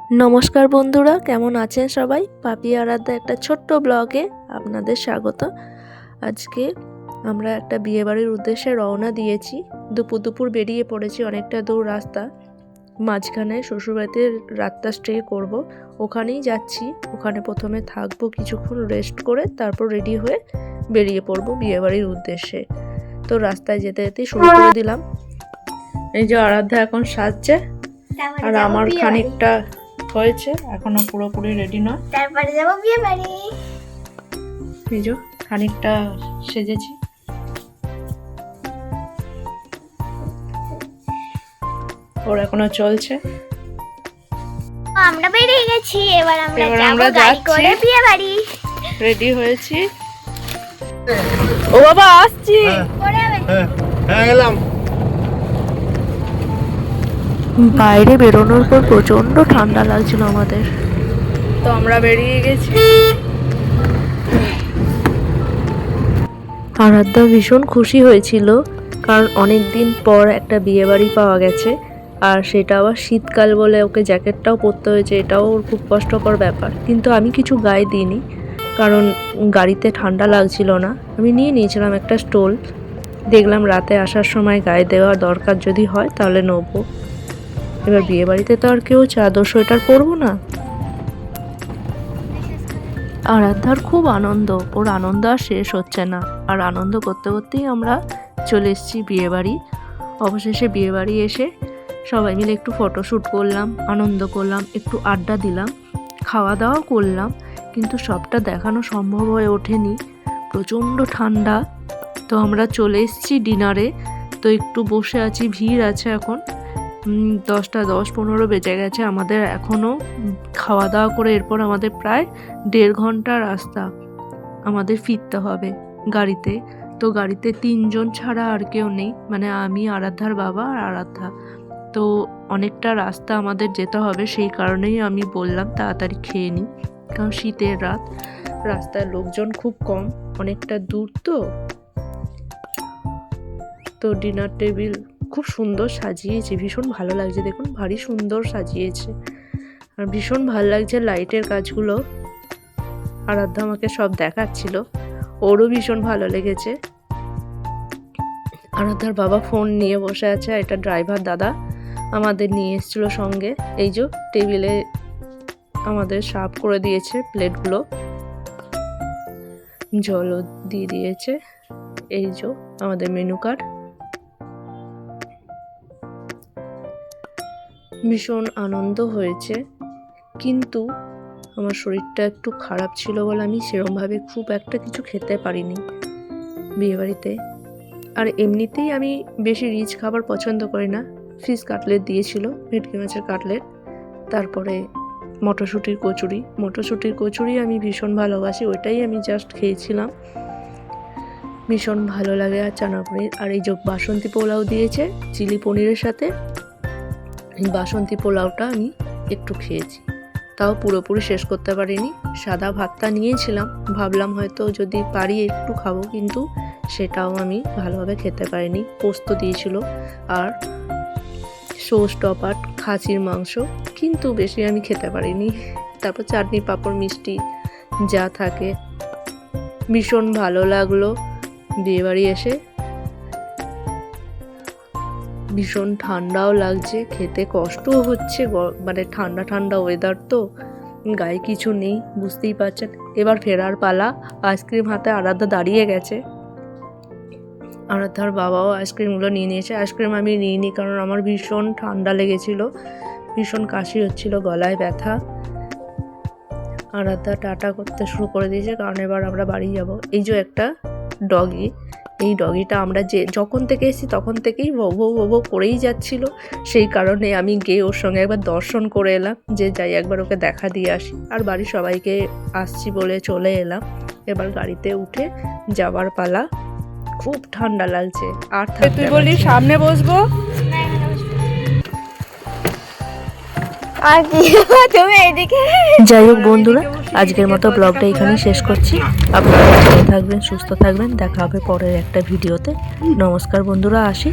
নমস্কার বন্ধুরা, কেমন আছেন সবাই? পাপি আরাধ্যা একটা ছোট্ট ব্লগে আপনাদের স্বাগত। আজকে আমরা একটা বিয়েবাড়ির উদ্দেশ্যে রওনা দিয়েছি। দুপুর বেরিয়ে পড়েছি, অনেকটা দূর রাস্তা। মাঝখানে শ্বশুরবাড়িতে রাতটা স্টে করব, ওখানেই যাচ্ছি। ওখানে প্রথমে থাকবো, কিছুক্ষণ রেস্ট করে তারপর রেডি হয়ে বেরিয়ে পড়বো বিয়েবাড়ির উদ্দেশ্যে। তো রাস্তায় যেতে যেতেই শুরু করে দিলাম। এই যে আরাধ্যা এখন সাজছে, আর আমার খানিকটা হয়েছে, এখনো পুরোপুরি রেডি নয়। তারপরে যাবো বিয়ে বাড়ি। এই যে খানিকটা সেজেছি। ওর এখনো চলছে। আমরা বেরিয়ে গেছি, এবার আমরা গাড়ি করে বিয়ে বাড়ি। রেডি হয়েছি। ও বাবা, আসছি। হ্যাঁ গেলাম। বাইরে বেরোনোর পর প্রচন্ড ঠান্ডা লাগছিল আমাদের, তো আমরা বেরিয়ে গেছি। আরাধ্যা ভীষণ খুশি হয়েছিল, কারণ অনেক দিন পর একটা বিয়ে বাড়ি পাওয়া গেছে, আর সেটা আবার শীতকাল বলে ওকে জ্যাকেটটাও পরতে হয়েছে। এটাও ওর খুব কষ্টকর ব্যাপার, কিন্তু আমি কিছু গায়ে দিইনি, কারণ গাড়িতে ঠান্ডা লাগছিল না। আমি নিয়ে নিয়েছিলাম একটা স্টোল। দেখলাম রাতে আসার সময় গায়ে দেওয়া দরকার যদি হয় তাহলে নেবো। এবার বিয়ে বাড়িতে তো আর কেউ চাদর সোয়েটার পরবো না। আরাধ্যার খুব আনন্দ, ওর আনন্দ আর শেষ হচ্ছে না। আর আনন্দ করতে করতেই আমরা চলে এসেছি বিয়ে বাড়ি। অবশেষে বিয়ে বাড়ি এসে সবাই মিলে একটু ফটোশ্যুট করলাম, আনন্দ করলাম, একটু আড্ডা দিলাম, খাওয়া দাওয়াও করলাম, কিন্তু সবটা দেখানো সম্ভব হয়ে ওঠেনি, প্রচণ্ড ঠান্ডা। তো আমরা চলে এসেছি ডিনারে। তো একটু বসে আছি, ভিড় আছে এখন। 10টা 10-15 বেজে গেছে আমাদের। এখনও খাওয়া দাওয়া করে এরপর আমাদের প্রায় 1.5 ঘন্টা রাস্তা আমাদের ফিরতে হবে গাড়িতে। তো গাড়িতে 3 জন ছাড়া আর কেউ নেই, মানে আমি, আরাধ্যার বাবা আর আরাধ্যা। তো অনেকটা রাস্তা আমাদের যেতে হবে, সেই কারণেই আমি বললাম তাড়াতাড়ি খেয়ে নিই, কারণ শীতের রাত, রাস্তায় লোকজন খুব কম, অনেকটা দূর। তো ডিনার টেবিল খুব সুন্দর সাজিয়েছে, ভীষণ ভালো লাগছে। দেখুন, ভারী সুন্দর সাজিয়েছে, আর ভীষণ ভালো লাগছে লাইটের কাজগুলো। আরাধ্যা আমাকে সব দেখাচ্ছিল, ওরও ভীষণ ভালো লেগেছে। আরাধ্যার বাবা ফোন নিয়ে বসে আছে, এটা ড্রাইভার দাদা আমাদের নিয়ে এসেছিল সঙ্গে। এই যে টেবিলে আমাদের সার্ভ করে দিয়েছে প্লেটগুলো, জলও দিয়ে দিয়েছে। এই যে আমাদের মেনু কার্ড। ভীষণ আনন্দ হয়েছে, কিন্তু আমার শরীরটা একটু খারাপ ছিল বলে আমি সেরমভাবে খুব একটা কিছু খেতে পারিনি বিয়েবাড়িতে। আর এমনিতেই আমি বেশি রিচ খাবার পছন্দ করি না। ফিশ কাটলেট দিয়েছিল, ভেটকি মাছের কাটলেট, তারপরে মটরশুঁটির কচুরি আমি ভীষণ ভালোবাসি, ওইটাই আমি জাস্ট খেয়েছিলাম, ভীষণ ভালো লাগে। আর চানা পনির, আর এই যে বাসন্তী পোলাও দিয়েছে চিলি পনিরের সাথে। বাসন্তী পোলাওটা আমি একটু খেয়েছি, তাও পুরোপুরি শেষ করতে পারিনি। সাদা ভাতটা নিয়েছিলাম, ভাবলাম হয়তো যদি পারি একটু খাবো, কিন্তু সেটাও আমি ভালোভাবে খেতে পারিনি। পোস্ত দিয়েছিল আর সস টপাট খাসির মাংস, কিন্তু বেশি আমি খেতে পারিনি। তারপর চাটনি, পাঁপড়, মিষ্টি যা থাকে। ভীষণ ভালো লাগলো বিয়েবাড়ি এসে। ভীষণ ঠান্ডাও লাগছে, খেতে কষ্টও হচ্ছে, মানে ঠান্ডা ঠান্ডা ওয়েদার, তো গায়ে কিছু নেই, বুঝতেই পারছেন। এবার ফেরার পালা। আইসক্রিম হাতে আরাধ্যা দাঁড়িয়ে গেছে, আরাধ্যার বাবাও আইসক্রিমগুলো নিয়ে নিয়েছে। আইসক্রিম আমি নিইনি, কারণ আমার ভীষণ ঠান্ডা লেগেছিল, ভীষণ কাশি হচ্ছিল, গলায় ব্যথা। আরাধ্যা টাটা করতে শুরু করে দিয়েছে, কারণ এবার আমরা বাড়ি যাব। এই যে একটা ডগি, এই ডগিটা আমরা যখন থেকে এসেছি তখন থেকেই ভো করেই যাচ্ছিল, সেই কারণে আমি গিয়ে ওর সঙ্গে একবার দর্শন করে এলাম, যে যাই একবার ওকে দেখা দিয়ে আসি। আর বাড়ির সবাইকে আসছি বলে চলে এলাম। এবার গাড়িতে উঠে যাবার পালা। খুব ঠান্ডা লাগছে, আর তুই বলি সামনে বসবো। যাই হোক বন্ধুরা, আজকের মতো ব্লগটা এখানেই শেষ করছি। আপনারা ভালো থাকবেন, সুস্থ থাকবেন, দেখা হবে পরের একটা ভিডিওতে। নমস্কার বন্ধুরা, আসি।